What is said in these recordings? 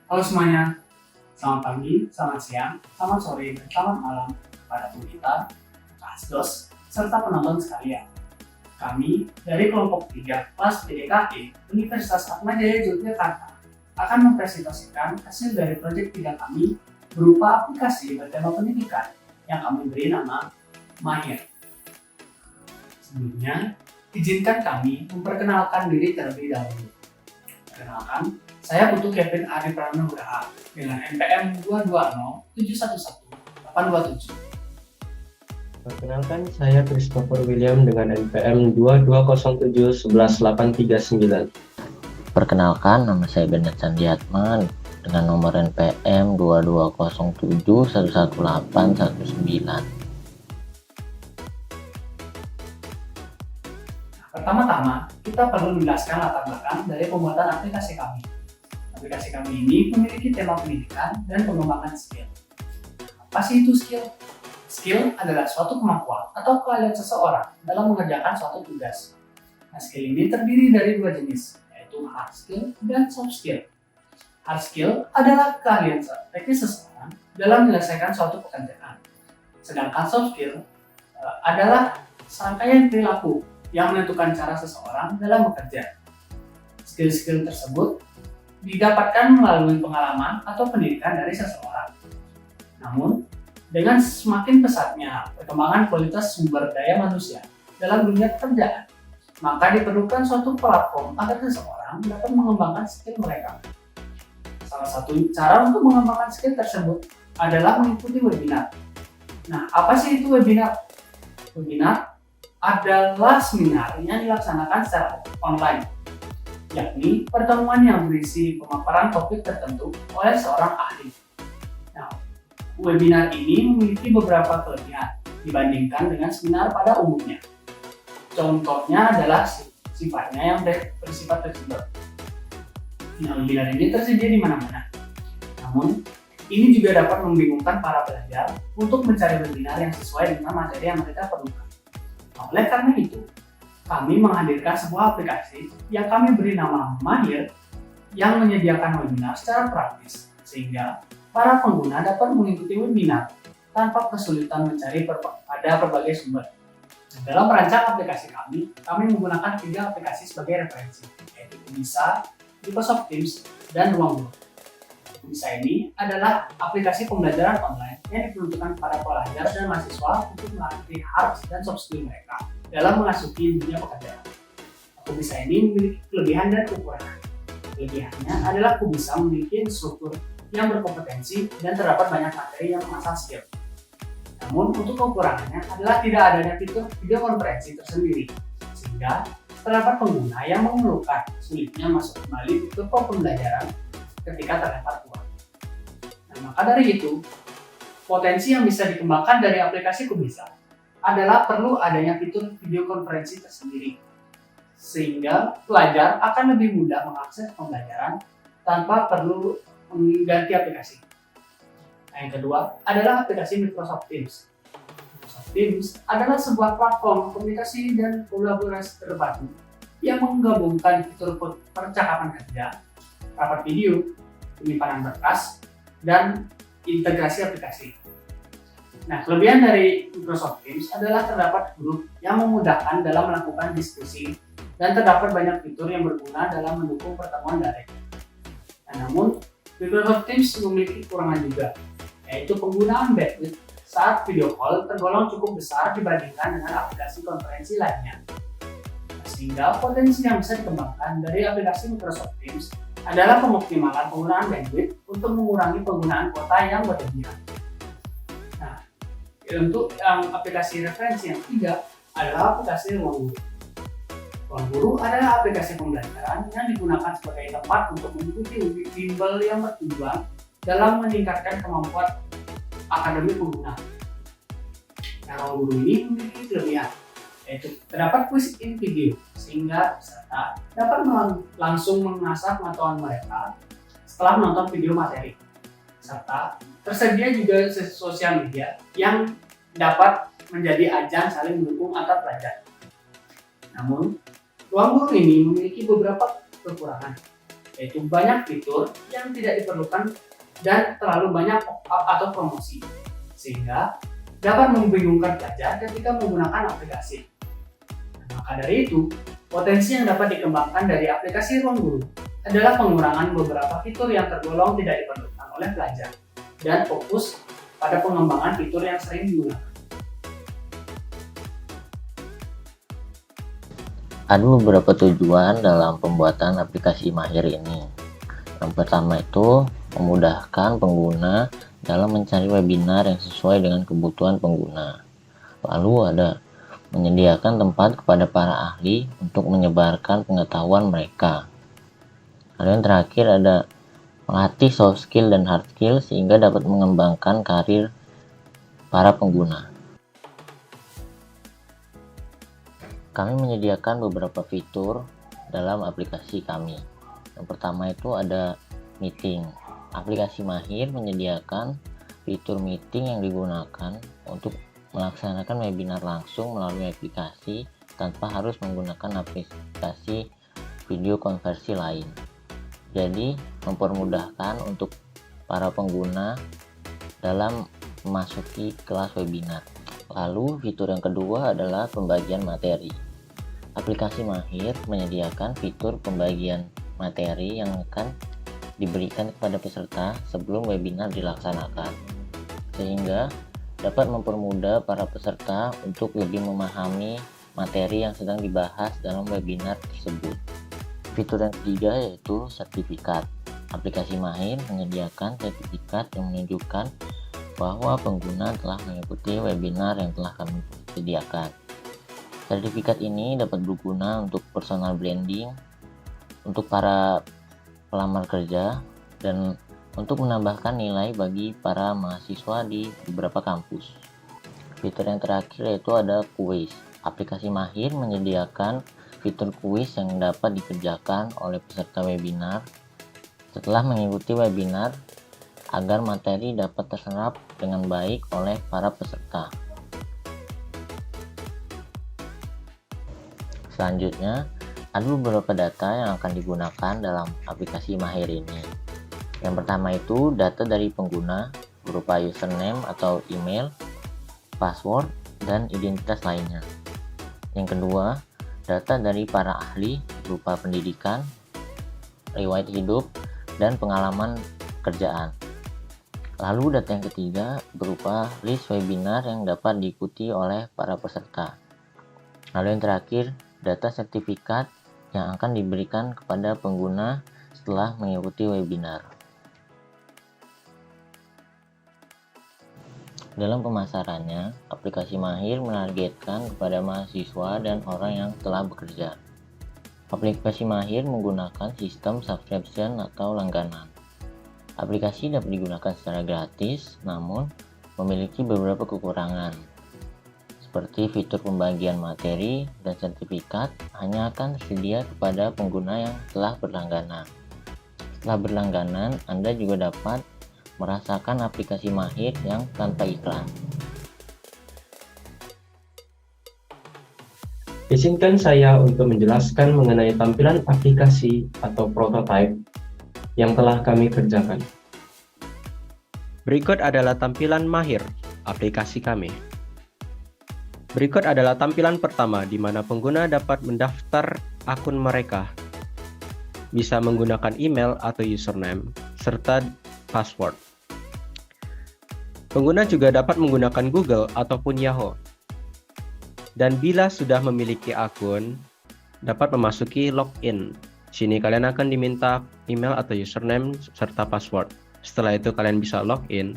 Halo semuanya, selamat pagi, selamat siang, selamat sore, dan selamat malam kepada pemerintah, Asdos, serta penonton sekalian. Kami dari kelompok 3 kelas PDKE Universitas Atmajaya Yogyakarta akan mempresentasikan hasil dari proyek 3 kami berupa aplikasi bertema pendidikan yang kami beri nama Mahir. Sebelumnya, izinkan kami memperkenalkan diri terlebih dahulu. Perkenalkan, saya Putu Kevin Ari Pranonugraha dengan NPM 220711827. Perkenalkan, saya Christopher William dengan NPM 2207111839. Perkenalkan, nama saya Bernard Sandiatman dengan nomor NPM 2207111819. Pertama-tama, kita perlu menjelaskan latar belakang dari pembuatan aplikasi kami. Aplikasi kami ini memiliki tema pendidikan dan pengembangan skill. Apa sih itu skill? Skill adalah suatu kemampuan atau keahlian seseorang dalam mengerjakan suatu tugas. Nah, skill ini terdiri dari dua jenis, yaitu hard skill dan soft skill. Hard skill adalah keahlian teknis seseorang dalam menyelesaikan suatu pekerjaan. Sedangkan soft skill adalah serangkaian perilaku yang menentukan cara seseorang dalam bekerja. Skill-skill tersebut didapatkan melalui pengalaman atau pendidikan dari seseorang. Namun, dengan semakin pesatnya perkembangan kualitas sumber daya manusia dalam dunia pekerjaan, maka diperlukan suatu platform agar seseorang dapat mengembangkan skill mereka. Salah satu cara untuk mengembangkan skill tersebut adalah mengikuti webinar. Nah, apa sih itu webinar? Webinar adalah seminar yang dilaksanakan secara online, yakni pertemuan yang berisi pemaparan topik tertentu oleh seorang ahli. Nah, webinar ini memiliki beberapa kelebihan dibandingkan dengan seminar pada umumnya. Contohnya adalah sifatnya yang bersifat fleksibel. Nah, webinar ini tersedia di mana-mana. Namun, ini juga dapat membingungkan para pelajar untuk mencari webinar yang sesuai dengan materi yang mereka perlukan. Nah, oleh karena itu, kami menghadirkan sebuah aplikasi yang kami beri nama Mahir yang menyediakan webinar secara praktis, sehingga para pengguna dapat mengikuti webinar tanpa kesulitan mencari pada berbagai sumber. Dalam merancang aplikasi kami menggunakan 3 aplikasi sebagai referensi, yaitu Kubisa, Microsoft Teams, dan Ruang Guru. Kubisa ini adalah aplikasi pembelajaran online yang diperuntukkan para pelajar dan mahasiswa untuk melatih hard dan soft skill mereka dalam memasuki dunia pekerjaan. Kubisa ini memiliki kelebihan dan kekurangan. Kelebihannya adalah Kubisa memiliki instruktur yang berkompetensi dan terdapat banyak materi yang mengasah skill. Namun untuk kekurangannya adalah tidak adanya fitur video konferensi tersendiri, sehingga terdapat pengguna yang mengeluhkan sulitnya masuk kembali ke pembelajaran ketika terlempar kuat. Nah, maka dari itu, potensi yang bisa dikembangkan dari aplikasi Kubisa adalah perlu adanya fitur video konferensi tersendiri, sehingga pelajar akan lebih mudah mengakses pembelajaran tanpa perlu mengganti aplikasi. Nah, yang kedua adalah aplikasi Microsoft Teams. Microsoft Teams adalah sebuah platform komunikasi dan kolaborasi terpadu yang menggabungkan fitur percakapan kerja, rapat video, penyimpanan berkas, dan integrasi aplikasi. Nah, kelebihan dari Microsoft Teams adalah terdapat grup yang memudahkan dalam melakukan diskusi dan terdapat banyak fitur yang berguna dalam mendukung pertemuan daring. Nah, namun, Microsoft Teams memiliki kekurangan juga, yaitu penggunaan bandwidth saat video call tergolong cukup besar dibandingkan dengan aplikasi konferensi lainnya. Sehingga potensi yang bisa dikembangkan dari aplikasi Microsoft Teams adalah pengoptimalan penggunaan bandwidth untuk mengurangi penggunaan kuota yang berlebihan. Nah, untuk aplikasi referensi yang ketiga adalah aplikasi Ruang Guru. Ruang Guru adalah aplikasi pembelajaran yang digunakan sebagai tempat untuk mengikuti bimbel yang bertujuan dalam meningkatkan kemampuan akademik pengguna. Nah, Ruang Guru ini memiliki kelebihan, yaitu terdapat quiz in video, sehingga peserta dapat langsung mengasah pengetahuan mereka setelah menonton video materi. Serta tersedia juga sosial media yang dapat menjadi ajang saling mendukung antar pelajar. Namun, Ruang Guru ini memiliki beberapa kekurangan, yaitu banyak fitur yang tidak diperlukan dan terlalu banyak pop-up atau promosi, sehingga dapat membingungkan pelajar ketika menggunakan aplikasi. Maka dari itu, potensi yang dapat dikembangkan dari aplikasi Ruang Guru adalah pengurangan beberapa fitur yang tergolong tidak diperlukan oleh pelajar dan fokus pada pengembangan fitur yang sering digunakan. Ada beberapa tujuan dalam pembuatan aplikasi Mahir ini. Yang pertama itu memudahkan pengguna dalam mencari webinar yang sesuai dengan kebutuhan pengguna. Lalu ada menyediakan tempat kepada para ahli untuk menyebarkan pengetahuan mereka. Lalu yang terakhir ada melatih soft skill dan hard skill sehingga dapat mengembangkan karir para pengguna. Kami menyediakan beberapa fitur dalam aplikasi kami. Yang pertama itu ada meeting. Aplikasi Mahir menyediakan fitur meeting yang digunakan untuk melaksanakan webinar langsung melalui aplikasi tanpa harus menggunakan aplikasi video konversi lain. Jadi mempermudahkan untuk para pengguna dalam memasuki kelas webinar. Lalu fitur yang kedua adalah pembagian materi. Aplikasi Mahir menyediakan fitur pembagian materi yang akan diberikan kepada peserta sebelum webinar dilaksanakan, sehingga dapat mempermudah para peserta untuk lebih memahami materi yang sedang dibahas dalam webinar tersebut. Fitur yang ketiga yaitu sertifikat. Aplikasi Mahir menyediakan sertifikat yang menunjukkan bahwa pengguna telah mengikuti webinar yang telah kami sediakan. Sertifikat ini dapat berguna untuk personal branding, untuk para pelamar kerja, dan untuk menambahkan nilai bagi para mahasiswa di beberapa kampus. Fitur yang terakhir yaitu ada kuis. Aplikasi Mahir menyediakan fitur kuis yang dapat dikerjakan oleh peserta webinar setelah mengikuti webinar agar materi dapat terserap dengan baik oleh para peserta. Selanjutnya, ada beberapa data yang akan digunakan dalam aplikasi Mahir ini. Yang pertama itu data dari pengguna berupa username atau email, password, dan identitas lainnya. Yang kedua, data dari para ahli berupa pendidikan, riwayat hidup, dan pengalaman kerjaan. Lalu data yang ketiga berupa list webinar yang dapat diikuti oleh para peserta. Lalu yang terakhir, data sertifikat yang akan diberikan kepada pengguna setelah mengikuti webinar. Dalam pemasarannya, aplikasi Mahir menargetkan kepada mahasiswa dan orang yang telah bekerja. Aplikasi Mahir menggunakan sistem subscription atau langganan. Aplikasi dapat digunakan secara gratis, namun memiliki beberapa kekurangan. Seperti fitur pembagian materi dan sertifikat hanya akan tersedia kepada pengguna yang telah berlangganan. Setelah berlangganan, Anda juga dapat merasakan aplikasi Mahir yang tanpa iklan. Izinkan saya untuk menjelaskan mengenai tampilan aplikasi atau prototype yang telah kami kerjakan. Berikut adalah tampilan Mahir, aplikasi kami. Berikut adalah tampilan pertama di mana pengguna dapat mendaftar akun mereka. Bisa menggunakan email atau username, serta password. Pengguna juga dapat menggunakan Google ataupun Yahoo. Dan bila sudah memiliki akun, dapat memasuki login. Sini kalian akan diminta email atau username serta password. Setelah itu kalian bisa login.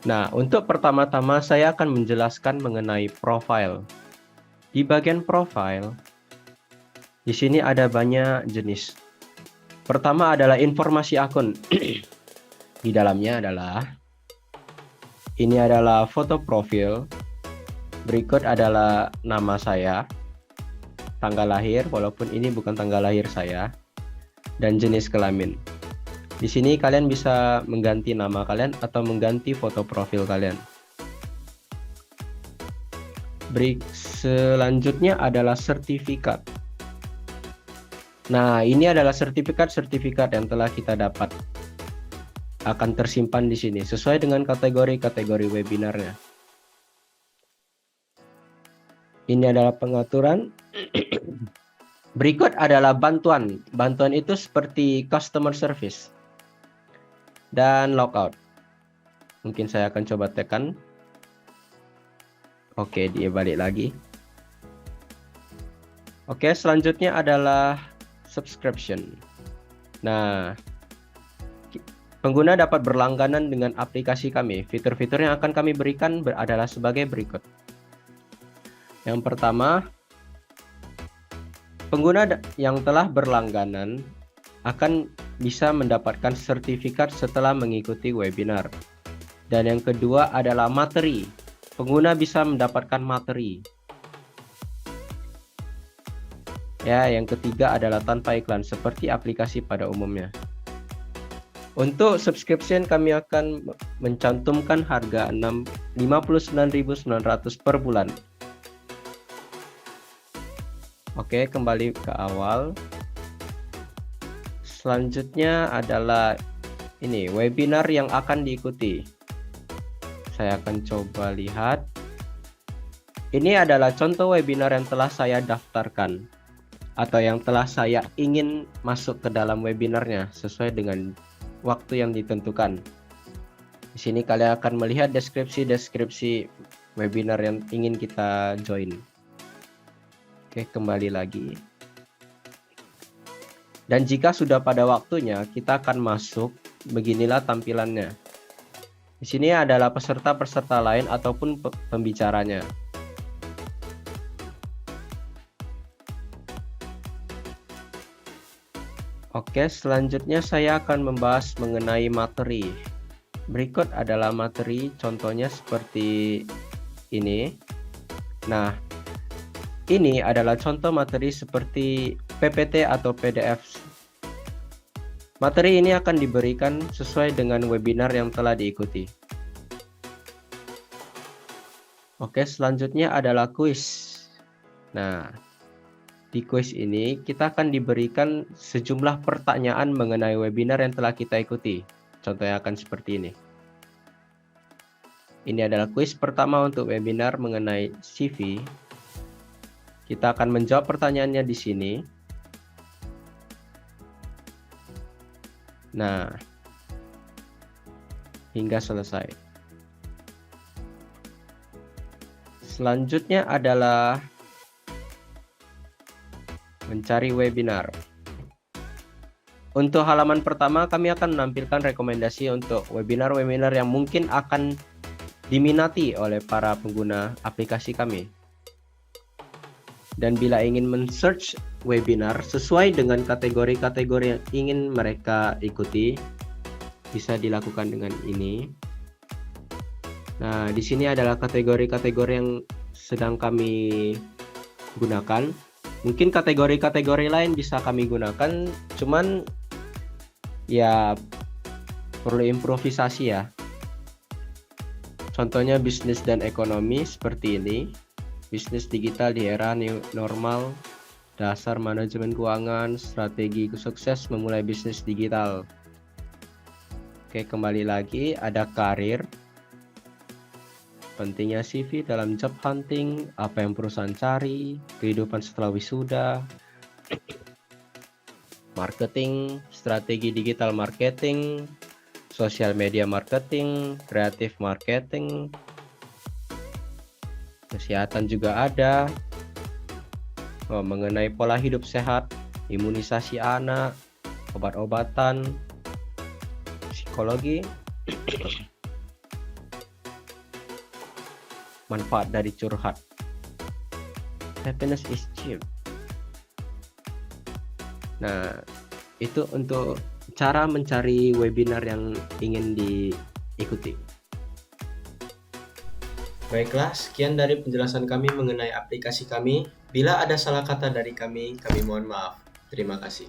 Nah, untuk pertama-tama saya akan menjelaskan mengenai profile. Di bagian profile, di sini ada banyak jenis. Pertama adalah informasi akun. Di dalamnya ini adalah foto profil. Berikut adalah nama saya, tanggal lahir, walaupun ini bukan tanggal lahir saya, dan jenis kelamin. Di sini kalian bisa mengganti nama kalian atau mengganti foto profil kalian. Selanjutnya adalah sertifikat. Nah, ini adalah sertifikat-sertifikat yang telah kita dapat. Akan tersimpan di sini sesuai dengan kategori-kategori webinarnya. Ini adalah pengaturan. Berikut adalah bantuan. Bantuan itu seperti customer service dan logout. Mungkin saya akan coba tekan. Oke, dia balik lagi. Oke, selanjutnya adalah subscription. Nah, pengguna dapat berlangganan dengan aplikasi kami. Fitur-fitur yang akan kami berikan adalah sebagai berikut. Yang pertama, pengguna yang telah berlangganan akan bisa mendapatkan sertifikat setelah mengikuti webinar. Dan yang kedua adalah materi. Pengguna bisa mendapatkan materi. Ya, yang ketiga adalah tanpa iklan seperti aplikasi pada umumnya. Untuk subscription kami akan mencantumkan harga 59.900 per bulan. Oke, kembali ke awal. Selanjutnya adalah ini webinar yang akan diikuti. Saya akan coba lihat. Ini adalah contoh webinar yang telah saya daftarkan atau yang telah saya ingin masuk ke dalam webinarnya sesuai dengan waktu yang ditentukan. Di sini kalian akan melihat deskripsi webinar yang ingin kita join. Oke, kembali lagi. Dan jika sudah pada waktunya, kita akan masuk. Beginilah tampilannya. Di sini adalah peserta-peserta lain ataupun pembicaranya. Oke, selanjutnya saya akan membahas mengenai materi. Berikut adalah materi, contohnya seperti ini. Nah, ini adalah contoh materi seperti PPT atau PDF. Materi ini akan diberikan sesuai dengan webinar yang telah diikuti. Oke, selanjutnya adalah kuis. Nah, di kuis ini kita akan diberikan sejumlah pertanyaan mengenai webinar yang telah kita ikuti. Contohnya akan seperti ini. Ini adalah kuis pertama untuk webinar mengenai CV. Kita akan menjawab pertanyaannya di sini. Nah, hingga selesai. Selanjutnya adalah mencari webinar. Untuk halaman pertama, kami akan menampilkan rekomendasi untuk webinar-webinar yang mungkin akan diminati oleh para pengguna aplikasi kami. Dan bila ingin men-search webinar sesuai dengan kategori-kategori yang ingin mereka ikuti, bisa dilakukan dengan ini. Nah, di sini adalah kategori-kategori yang sedang kami gunakan. Mungkin kategori-kategori lain bisa kami gunakan, cuman ya perlu improvisasi ya. Contohnya bisnis dan ekonomi seperti ini. Bisnis digital di era new normal, dasar manajemen keuangan, strategi sukses memulai bisnis digital. Oke, kembali lagi ada karir, pentingnya CV dalam job hunting, apa yang perusahaan cari, kehidupan setelah wisuda, marketing, strategi digital marketing, sosial media marketing, kreatif marketing, kesehatan juga ada, mengenai pola hidup sehat, imunisasi anak, obat-obatan, psikologi, manfaat dari curhat, happiness is cheap. Nah, itu untuk cara mencari webinar yang ingin diikuti. Baiklah, sekian dari penjelasan kami mengenai aplikasi kami. Bila ada salah kata dari kami mohon maaf. Terima kasih.